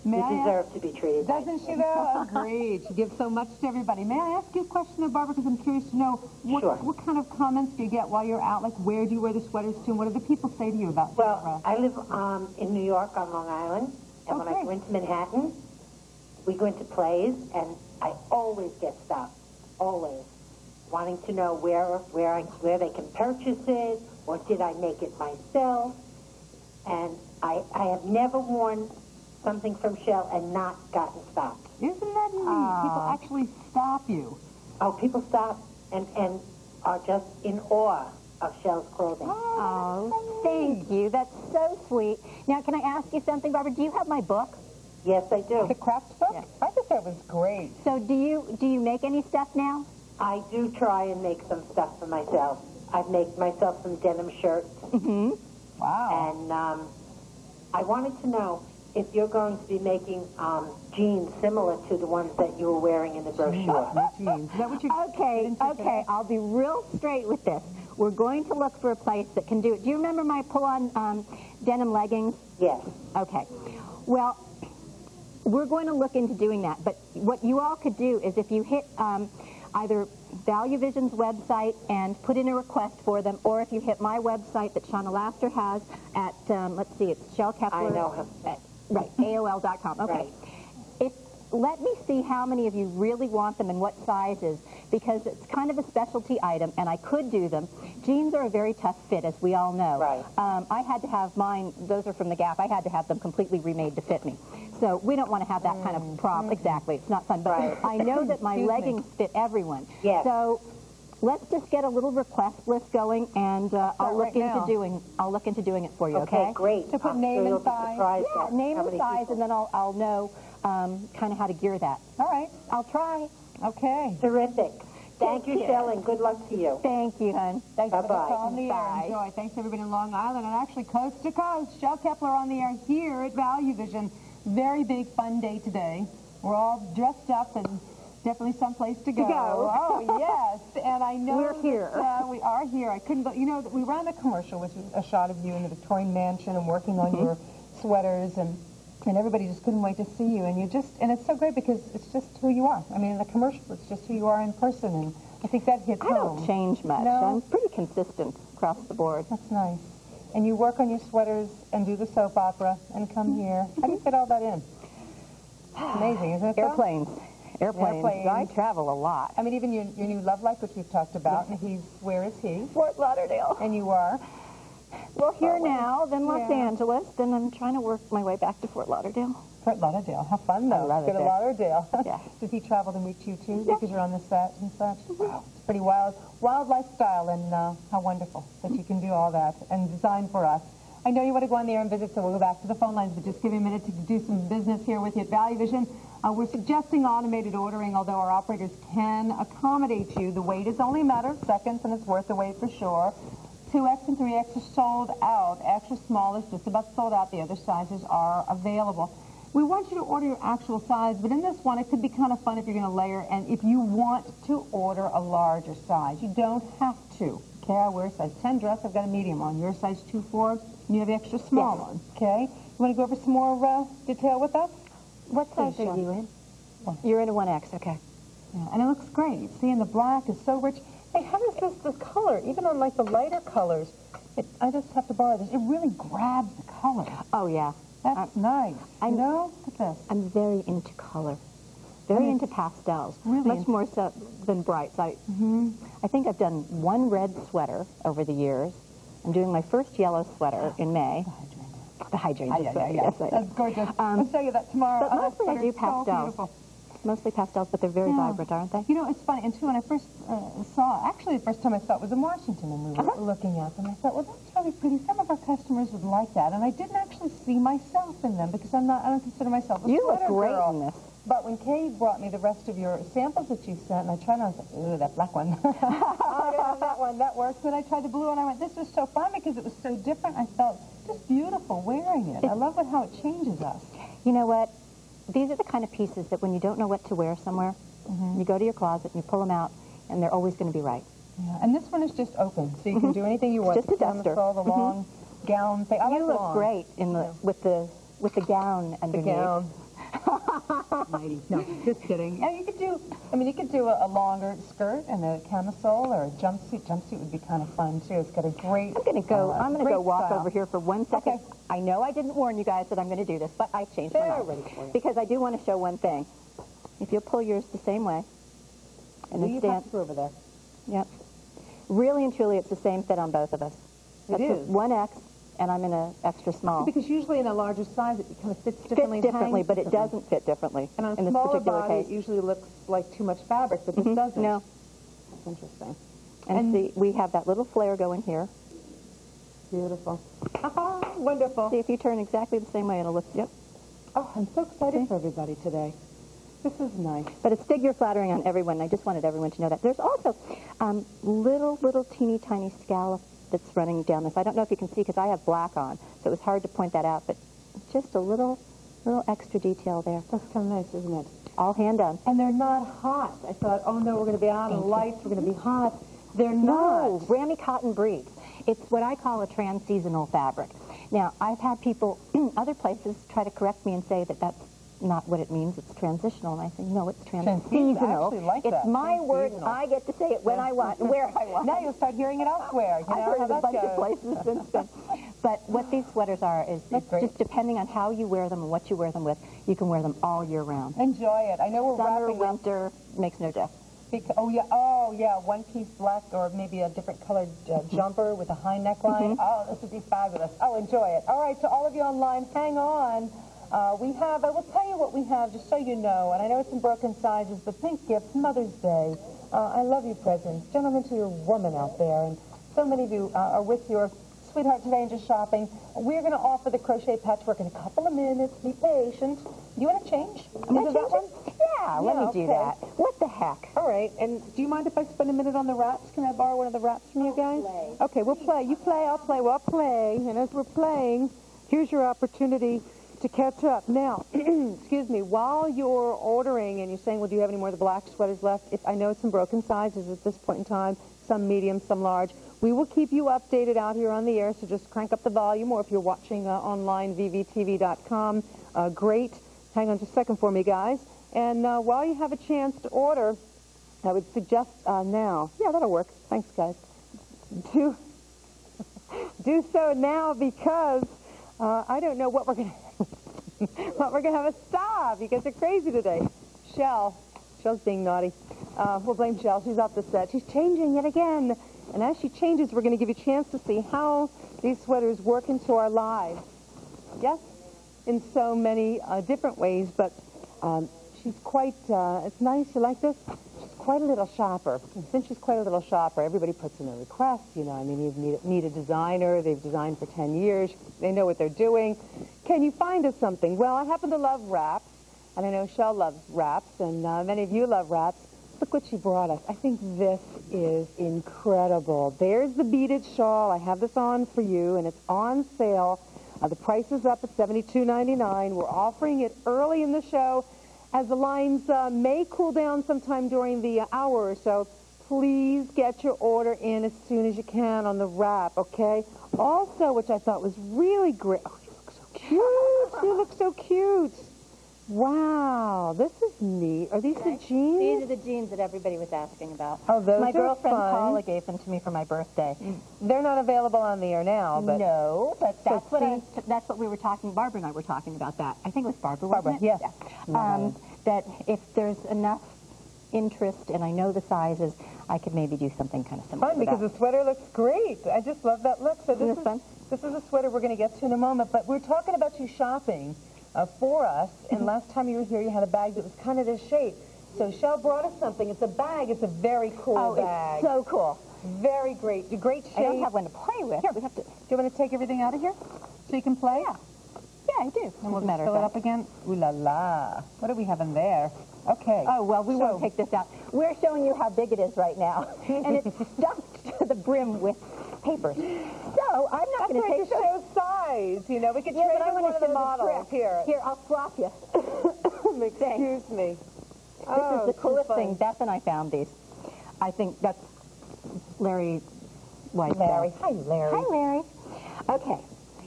You deserve to be treated Doesn't she, though? Agreed. She gives so much to everybody. May I ask you a question, though, Barbara, because I'm curious to know what kind of comments do you get while you're out? Like, where do you wear the sweaters to, and what do the people say to you about Well, I live in New York on Long Island, and when I go into Manhattan, we go into plays, and I always get stopped, always, wanting to know where they can purchase it, or did I make it myself? And I have never worn something from Shell and not gotten stopped. Isn't that neat? People actually stop you. Oh, people stop and are just in awe of Shell's clothing. Oh, thank you. That's so sweet. Now, can I ask you something, Barbara? Do you have my book? Yes, I do. The crafts book? Yes. I thought that was great. So do you make any stuff now? I do try and make some stuff for myself. I make myself some denim shirts. Mm-hmm. Wow. And I wanted to know if you're going to be making jeans similar to the ones that you were wearing in the brochure. Jeans. Is that what you Okay, I'll be real straight with this. We're going to look for a place that can do it. Do you remember my pull-on denim leggings? Yes. Okay. Well, we're going to look into doing that. But what you all could do is if you hit either ValueVision's website and put in a request for them, or if you hit my website that Shauna Laster has at, let's see, it's Shell Kepler. I know her. Right, AOL.com. Okay. Right. Let me see how many of you really want them and what sizes, because it's kind of a specialty item, and I could do them. Jeans are a very tough fit, as we all know. Right. I had to have mine, those are from the Gap, I had to have them completely remade to fit me. So we don't want to have that kind of problem. Exactly, it's not fun. But Right. I know that my leggings fit everyone. Yes. So let's just get a little request list going, and I'll look into doing it for you. Okay, great. To put name and size. Yeah, name and size, and then I'll know kind of how to gear that. All right. I'll try. Okay. Terrific. Thank you, Shell, and good luck to you. Thank you, hon. Thanks for the Bye-bye. call on the air. Enjoy. Thanks, everybody in Long Island, and actually coast to coast. Shell Kepler on the air here at ValueVision. Very big, fun day today. We're all dressed up and definitely someplace to go. Oh, yes. And I know we're here. We are here. I couldn't go. You know, we ran a commercial, which was a shot of you in the Victorian mansion and working on your sweaters, and everybody just couldn't wait to see you. And it's so great because it's just who you are. I mean, in the commercial, it's just who you are in person, and I think that hits home. I don't change much. No? I'm pretty consistent across the board. That's nice. And you work on your sweaters and do the soap opera and come here. How do you fit all that in? It's amazing, isn't it? Airplanes. I travel a lot. I mean, even your new love life, which we've talked about, and where is he? Fort Lauderdale. And you are? Well, here now, then Los Angeles, then I'm trying to work my way back to Fort Lauderdale. Fort Lauderdale. How fun, though. I love Go it to Lauderdale. Yeah. Does he travel to meet you, too, because you're on the set and such? Wow. It's pretty wild lifestyle, and how wonderful that you can do all that and design for us. I know you want to go on the air and visit, so we'll go back to the phone lines, but just give me a minute to do some business here with you at ValueVision. We're suggesting automated ordering, although our operators can accommodate you. The wait is only a matter of seconds, and it's worth the wait for sure. 2X and 3X are sold out. Extra small is just about sold out. The other sizes are available. We want you to order your actual size, but in this one, it could be kind of fun if you're going to layer, and if you want to order a larger size. You don't have to. Okay, I wear a size 10 dress. I've got a medium on. You're a size 2-4, and you have the extra small on. Okay? You want to go over some more detail with us? What size are you in? You're in a 1X, okay. Yeah, and it looks great. See, and the black is so rich. Hey, how does this color, even on like the lighter colors, I just have to borrow this, it really grabs the color. Oh, yeah. That's nice. I know. Look at this. I'm very into color. Very into pastels. Really much more so than brights. I think I've done one red sweater over the years. I'm doing my first yellow sweater in May. The hydrangea sweater. Yes, that's gorgeous. I'll show you that tomorrow. But mostly I do pastels. So mostly pastels, but they're very vibrant, aren't they? You know, it's funny. And too, when I first the first time I saw it was in Washington, and we were looking at them. I thought, well, that's really pretty. Some of our customers would like that. And I didn't actually see myself in them because I don't consider myself a You sweater look great girl. in this. But when Kay brought me the rest of your samples that you sent, and I tried on, I was like, ooh, that black one. Oh, that one, that works. Then I tried the blue, and I went, this was so fun because it was so different. I felt just beautiful wearing it. I love how it changes us. You know what? These are the kind of pieces that when you don't know what to wear somewhere, you go to your closet and you pull them out, and they're always going to be right. Yeah, and this one is just open, so you can do anything you want. Just a duster. The long gown thing. You look great in the with the gown underneath. The gown. Mighty. No, just kidding. Yeah, you could do a longer skirt and a camisole or a jumpsuit. Jumpsuit would be kind of fun too. It's got a great. I'm going to go walk style. over here for 1 second. Okay. I know I didn't warn you guys that I'm going to do this, but I changed my mind because I do want to show one thing. If you'll pull yours the same way, and then stand over there. Yep. Really and truly, it's the same fit on both of us. It is 1X. And I'm in an extra small. Because usually in a larger size, it kind of fits differently. Fits differently, but it doesn't fit differently. And on in a this smaller particular body, case. it usually looks like too much fabric, but this doesn't. No. That's interesting. And see, we have that little flare going here. Beautiful. Wonderful. See, if you turn exactly the same way, it'll look, yep. Oh, I'm so excited for everybody today. This is nice. But it's figure flattering on everyone, and I just wanted everyone to know that. There's also little teeny tiny scallop that's running down this. I don't know if you can see because I have black on, so it was hard to point that out, but just a little extra detail there. That's kind of nice, isn't it? All hand done. And they're not hot. I thought, oh no, we're going to be out in the lights, we're going to be hot. They're not. No, Grammy cotton breeds. It's what I call a trans-seasonal fabric. Now, I've had people, other places, try to correct me and say that that's not what it means. It's transitional. And I say, no, it's trans-seasonal. I actually like that. It's my word. I get to say it when I want, where I want. Now you'll start hearing it elsewhere. You know I've heard how it a that bunch goes. of places since then. But what these sweaters are is just depending on how you wear them and what you wear them with, you can wear them all year round. Enjoy it. I know we're Summer, wrapping up. winter, makes no difference. Oh yeah, one-piece black or maybe a different colored jumper with a high neckline. Oh, this would be fabulous. Oh, enjoy it. All right, to all of you online, hang on. I will tell you what we have, just so you know, and I know it's in broken sizes, but think gifts, Mother's Day. I love you presents. Gentlemen, to your woman out there, and so many of you are with your sweetheart today and just shopping. We're going to offer the crochet patchwork in a couple of minutes. Be patient. Do you want to change? Yeah, let me do that. What the heck? All right, and do you mind if I spend a minute on the wraps? Can I borrow one of the wraps from you guys? Okay, we'll play. You play, I'll play. Well, I'll play. And as we're playing, here's your opportunity to catch up. Now, excuse me, while you're ordering and you're saying, well, do you have any more of the black sweaters left? I know it's in broken sizes at this point in time, some medium, some large. We will keep you updated out here on the air, so just crank up the volume, or if you're watching online, vvtv.com, great. Hang on just a second for me, guys. And while you have a chance to order, I would suggest now, yeah, that'll work. Thanks, guys. Do so now because I don't know what we're going to have a stop. You guys are crazy today. Shell's being naughty. We'll blame Shell. She's off the set. She's changing yet again. And as she changes, we're going to give you a chance to see how these sweaters work into our lives. Yes? In so many different ways, but she's quite, it's nice. You like this? She's quite a little shopper. And since she's quite a little shopper, everybody puts in a request. You know, I mean, you need a designer. They've designed for 10 years. They know what they're doing. Can you find us something? Well, I happen to love wraps, and I know Shell loves wraps, and many of you love wraps. Look what she brought us. I think this is incredible. There's the beaded shawl. I have this on for you, and it's on sale. The price is up at $72.99. We're offering it early in the show, as the lines may cool down sometime during the hour or so. Please get your order in as soon as you can on the wrap, okay? Also, which I thought was really great. Oh, you look so cute. You look so cute. Wow, this is neat. Are these the jeans? These are the jeans that everybody was asking about. Oh, those My are girlfriend fun. Paula gave them to me for my birthday. They're not available on the air now, but... No, but that's what we were talking, Barbara and I were talking about that. I think it was Barbara, wasn't it? Yes. Yeah. That if there's enough interest, and I know the sizes, I could maybe do something kind of similar Fun, because the sweater looks great. I just love that look. So this is a sweater we're going to get to in a moment, but we're talking about you shopping for us, and last time you were here, you had a bag that was kind of this shape. So Shell brought us something. It's a bag. It's a very cool bag. It's so cool. Very great. Great shape. I don't have one to play with. Here, we have to. Do you want to take everything out of here so you can play? Yeah. Yeah, I do. And we'll just fill it up again. Ooh la la. What do we have in there? Okay. Oh, well, we won't take this out. We're showing you how big it is right now. And it's stuffed to the brim with papers. So I'm not going to take... That's right, to show size. You know, we could trade in one of the models. Here. Here, I'll swap you. Excuse me. This is the coolest thing. Beth and I found these. I think that's Larry White. Larry. Hi, Larry. Hi, Larry. Okay.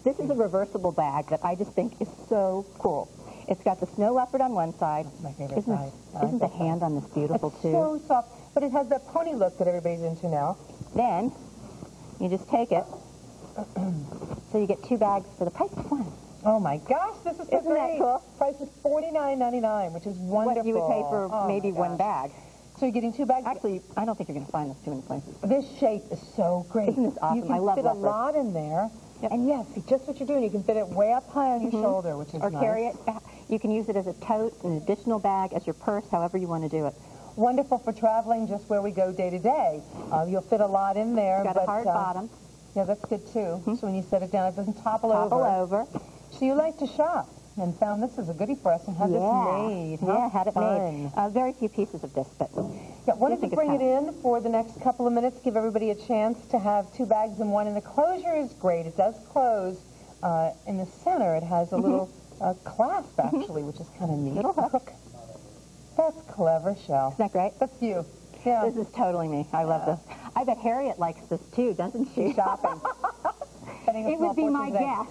This is a reversible bag that I just think is so cool. It's got the snow leopard on one side. That's my favorite side. Isn't the hand on this beautiful, too? So soft. But it has that pony look that everybody's into now. Then you just take it. So you get 2 bags for the price of 1. Oh, my gosh. This is so Isn't that cool? Price is $49.99, which is wonderful. What you would pay for maybe 1 bag. So you're getting 2 bags? Actually, I don't think you're going to find this too many places. This shape is so great. Isn't this awesome? I love it. You can fit a lot in there. Yep. And yes, just what you're doing. You can fit it way up high on your shoulder, which is nice. Or carry it. You can use it as a tote, an additional bag, as your purse, however you want to do it. Wonderful for traveling just where we go day to day. You'll fit a lot in there. It's got a hard bottom. Yeah, that's good too. So when you set it down, it doesn't topple over. So you like to shop. and found this as a goodie for us and had this made. Yeah, had it made. Very few pieces of this, but... Yeah, wanted to bring it in for the next couple of minutes, give everybody a chance to have 2 bags in one, and the closure is great. It does close. In the center, it has a little clasp, actually, which is kind of neat. Little hook. That's clever, Shell. Isn't that great? That's you. Yeah. This is totally me. I love this. I bet Harriet likes this, too, doesn't she? Shopping. It would be my guess.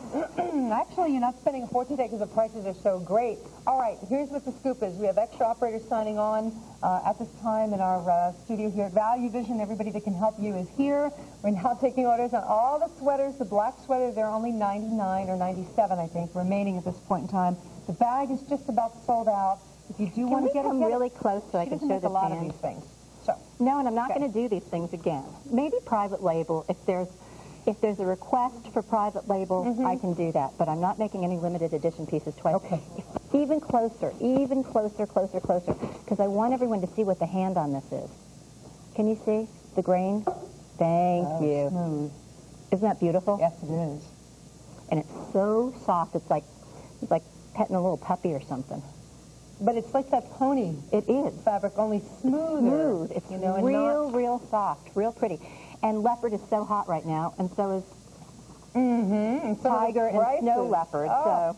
Actually, you're not spending a fortune today because the prices are so great. All right, here's what the scoop is. We have extra operators signing on at this time in our studio here at ValueVision. Everybody that can help you is here. We're now taking orders on all the sweaters. The black sweaters, there are only 99 or 97, I think, remaining at this point in time. The bag is just about sold out. If you do want to get it, really close so I can show the a lot of these things. So. No, and I'm not going to do these things again. Maybe private label. If there's a request for private label, I can do that. But I'm not making any limited edition pieces twice. Okay. Even closer, closer. Because I want everyone to see what the hand on this is. Can you see the grain? Thank you. Smooth. Isn't that beautiful? Yes, it is. And it's so soft. It's like petting a little puppy or something. But it's like that pony. It is. Fabric, only smoother. Smooth. It's real soft, real pretty. And leopard is so hot right now, and so is and so tiger and snow leopard. So,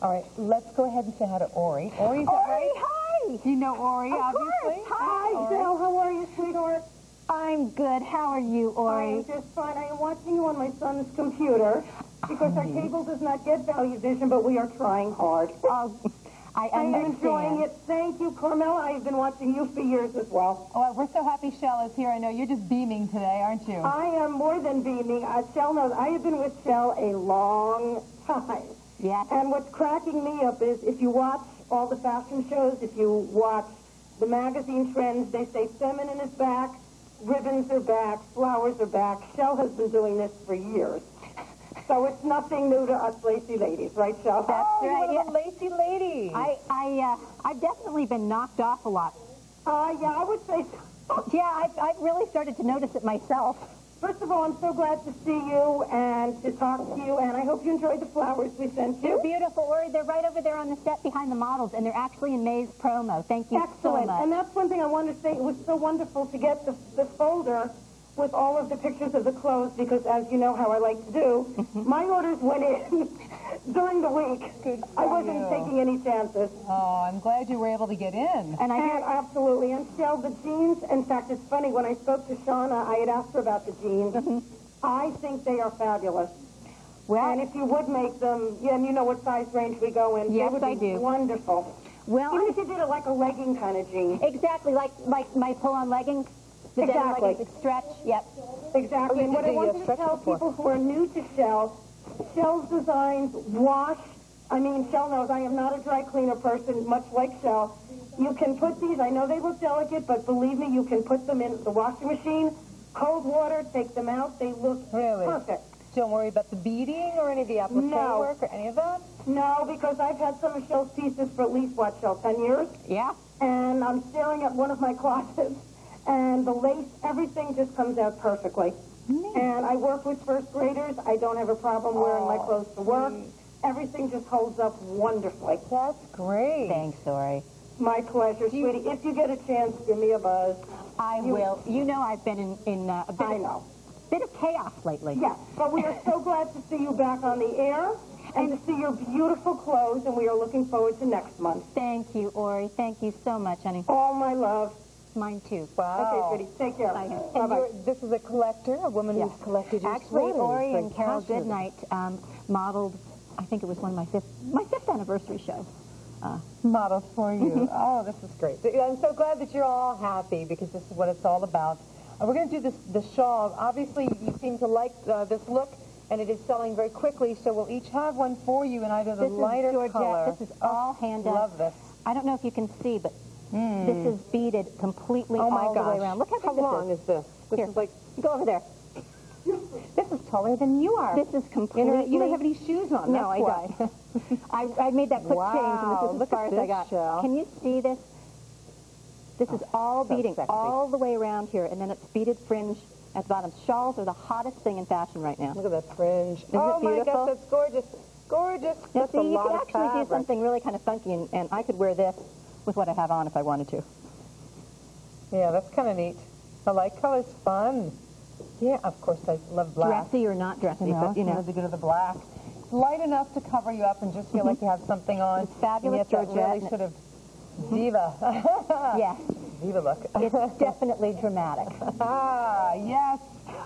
all right, let's go ahead and say hi to Ori. Ori, is that right? Hi! You know Ori, obviously. Hi, Jill, how are you, sweetheart? I'm good. How are you, Ori? I'm just fine. I am watching you on my son's computer because our cable does not get ValueVision, but we are trying hard. I am enjoying it. Thank you, Carmela. I've been watching you for years as well. Oh, we're so happy Shell is here. I know you're just beaming today, aren't you? I am more than beaming. Shell knows I have been with Shell a long time. Yeah. And what's cracking me up is if you watch all the fashion shows, if you watch the magazine trends, they say feminine is back, ribbons are back, flowers are back. Shell has been doing this for years. So it's nothing new to us Lacy ladies, right, Shell? That's right. You're a Lacy lady. I've definitely been knocked off a lot. Yeah, I would say so. Yeah, I've really started to notice it myself. First of all, I'm so glad to see you and to talk to you, and I hope you enjoyed the flowers we sent you. They're beautiful, Ori. They're right over there on the set behind the models, and they're actually in May's promo. Thank you so much. And that's one thing I wanted to say. It was so wonderful to get the folder with all of the pictures of the clothes, because as you know how I like to do, my orders went in during the week. I wasn't taking any chances. Oh, I'm glad you were able to get in. And absolutely. And Shell, the jeans, in fact, it's funny, when I spoke to Shauna, I had asked her about the jeans. I think they are fabulous. Well, and if you would make them, and you know what size range we go in, yes, they would be wonderful. Well, even if you did it like a legging kind of jean. Exactly, like my pull-on leggings. The denim leggings that stretch, yep. Exactly. And what I wanted to tell people who are new to Shell, Shell's designs wash. I mean, Shell knows I am not a dry cleaner person, much like Shell. You can put these, I know they look delicate, but believe me, you can put them in the washing machine, cold water, take them out, they look perfect. Don't worry about the beading or any of the applique work or any of that? No, because I've had some of Shell's pieces for at least, what, Shell, 10 years? Yeah. And I'm staring at one of my closets, and the lace, everything just comes out perfectly. And I work with first graders. I don't have a problem wearing my clothes to work. Everything just holds up wonderfully. That's great. Thanks, Ori. My pleasure, sweetie. If you get a chance, give me a buzz. I will. You know I've been in a bit of chaos lately. Yes, but we are so glad to see you back on the air and to see your beautiful clothes, and we are looking forward to next month. Thank you, Ori. Thank you so much, honey. All my love. Mine too. Wow. Okay, sweetie. Take care. Bye. Bye-bye. This is a collector, a woman who's collected your Actually, sweaters. Ori and Carol Goodnight modeled, I think it was one of my fifth anniversary show. Modeled for you. Oh, this is great. I'm so glad that you're all happy, because this is what it's all about. We're going to do the shawl. Obviously, you seem to like this look, and it is selling very quickly, so we'll each have one for you in either the lighter color. This is all hand done. Love this. I don't know if you can see, but this is beaded completely all the way around. Look how long is this? This is like, go over there. this is taller than you are. This is completely... You don't have any shoes on. No, I don't. I made that quick change, and this is as far as I got. Shell. Can you see this? This is all beading all the way around here, and then it's beaded fringe at the bottom. Shawls are the hottest thing in fashion right now. Look at that fringe. Isn't it beautiful? My gosh, that's gorgeous. gorgeous. Now, That's see, a you lot could of actually do fabric. something really kind of funky, and I could wear this with what I have on if I wanted to. Yeah, that's kind of neat. The light color's fun. Yeah, of course, I love black. Dressy or not dressy, but you know. Really good at the black. It's light enough to cover you up and just feel like you have something on. It's fabulous, and yet that Georgette. really sort of diva. Yes. Diva look. It's definitely dramatic. Ah, yes.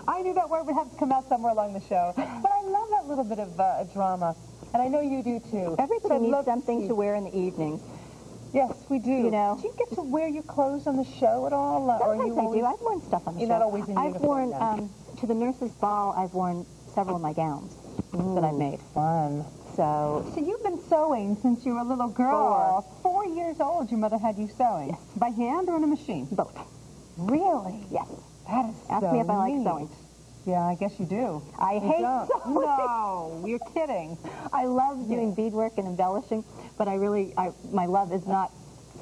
I knew that word would have to come out somewhere along the show. But I love that little bit of drama. And I know you do, too. Everybody So needs something to wear in the evening. Yes, we do. You know. Do you get to wear your clothes on the show at all? Sometimes or you I always... do. I've worn stuff on the show. You're not always in I've uniform, worn, to the nurse's ball, I've worn several of my gowns that I've made. Fun. So you've been sewing since you were a little girl. 4 years old, your mother had you sewing. Yes. By hand or on a machine? both. Really? Yes. That is Ask so me if I like neat. sewing. Yeah, I guess you do. I You hate don't. sewing. No, you're kidding. I love doing beadwork and embellishing, but my love is not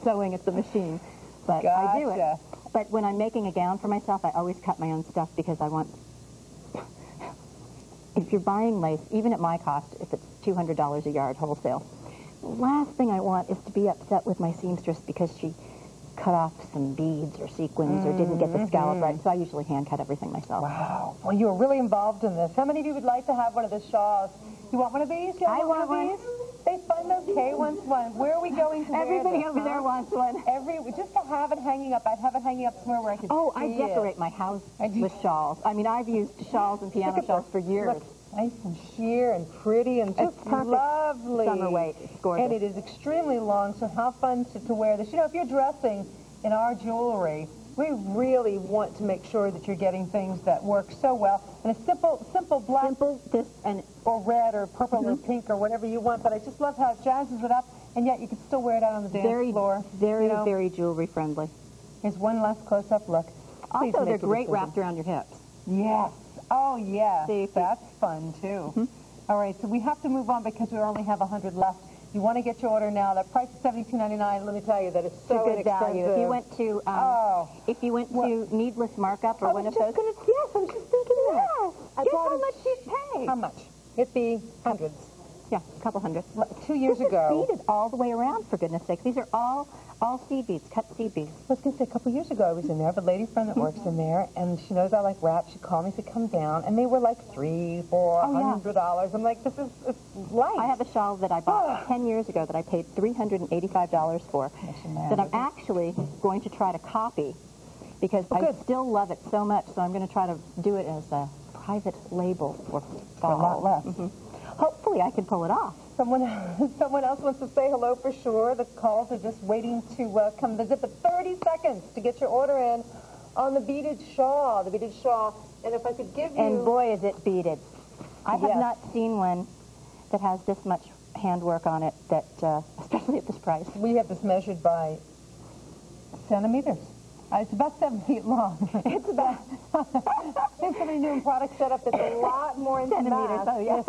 sewing at the machine. But I do it. Gotcha. But when I'm making a gown for myself, I always cut my own stuff because I want... If you're buying lace, even at my cost, if it's $200 a yard wholesale, the last thing I want is to be upset with my seamstress because she cut off some beads or sequins or didn't get the scallop right. So I usually hand cut everything myself. Wow. Well, you were really involved in this. How many of you would like to have one of the shawls? You want one of these? You I want one. These? They find those Kay wants one. Where are we going to wear Everybody this, over there wants one. Just to have it hanging up. I'd have it hanging up somewhere where I could see I decorate my house with shawls. I mean, I've used shawls and piano shawls for years. Look, nice and sheer and pretty and just perfect lovely. summer weight. It's gorgeous. And it is extremely long, so how fun to wear this. You know, if you're dressing in our jewelry, we really want to make sure that you're getting things that work so well. And a simple black, or red or purple or pink or whatever you want. But I just love how it jazzes it up, and yet you can still wear it out on the dance floor. Very, you know? very jewelry friendly. Here's one last close-up look. Please Also, make they're a great decision. wrapped around your hips. Yes. Oh, yeah. See, that's fun, too. All right, so we have to move on because we only have 100 left. You want to get your order now. That price is $72.99. Let me tell you that it's so good value. If you went to Needless Markup or one of those. Yes, I was just thinking that. Guess how much you paid? How much? It'd be hundreds. Yeah, a couple hundred. 2 years ago. This is beaded all the way around, for goodness sakes. These are all seed beads, cut seed beads. I was going to say, a couple years ago I was in there. I have a lady friend that works in there, and she knows I like wrap. She called me, said, come down. And they were like $300, $400. I'm like, it's light. I have a shawl that I bought 10 years ago that I paid $385 for that I'm actually going to try to copy because I still love it so much, so I'm going to try to do it as a private label for fall. A lot less. Hopefully I can pull it off. Someone else wants to say hello for sure. The calls are just waiting to come visit. But 30 seconds to get your order in on the beaded shawl. And if I could give you... And boy, is it beaded. I have not seen one that has this much handwork on it, that especially at this price. We have this measured by centimeters. It's about 7 feet long. It's about... There's somebody new in product setup that's a lot more into centimeters. Oh, yeah.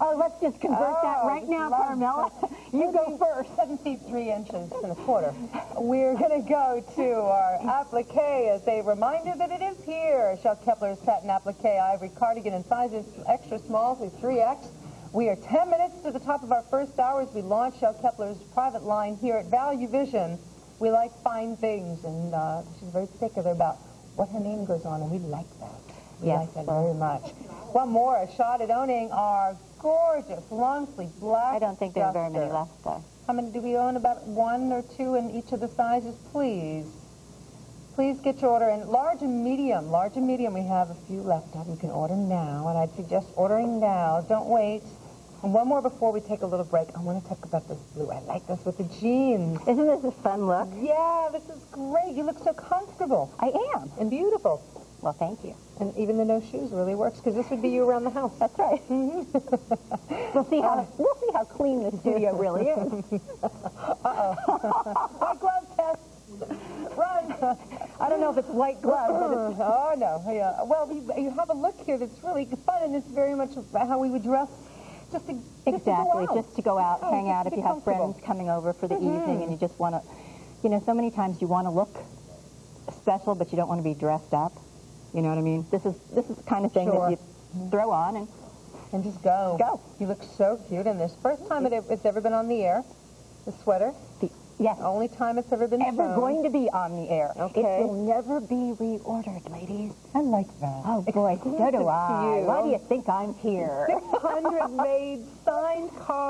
Oh, let's just convert that right now, Carmela. You go first. 7 feet 3 inches and a quarter. We're going to go to our applique as a reminder that it is here. Shell Kepler's satin applique ivory cardigan in sizes extra small through 3X. We are 10 minutes to the top of our first hour as we launch Shell Kepler's private line here at ValueVision. We like fine things, and she's very particular about what her name goes on, and we like that. We like that very much. One more, a shot at owning our gorgeous long-sleeve black I don't think there are very many left, though. How many do we own? About 1 or 2 in each of the sizes, please. Please get your order in. Large and medium. Large and medium, we have a few left of. You can order now, and I'd suggest ordering now. Don't wait. And one more before we take a little break. I want to talk about this blue. I like this with the jeans. Isn't this a fun look? Yeah, this is great. You look so comfortable. I am. And beautiful. Well, thank you. And even the no shoes really works, because this would be you around the house. That's right. We'll see how clean the studio really is. White glove test. Run. I don't know if it's white gloves, but it's... Oh, no. Yeah. Well, you have a look here that's really fun, and it's very much how we would dress. Just to go out, hang out if you have friends coming over for the evening and you just want to, you know, so many times you want to look special, but you don't want to be dressed up. You know what I mean? This is the kind of thing that you throw on and And just go. Go. You look so cute in this. First time it's ever been on the air, the sweater. Yes. Only time it's ever been shown. Going to be on the air. Okay. It will never be reordered, ladies. I like that. Oh, boy, so do I. Why do you think I'm here? 600 made signed cards.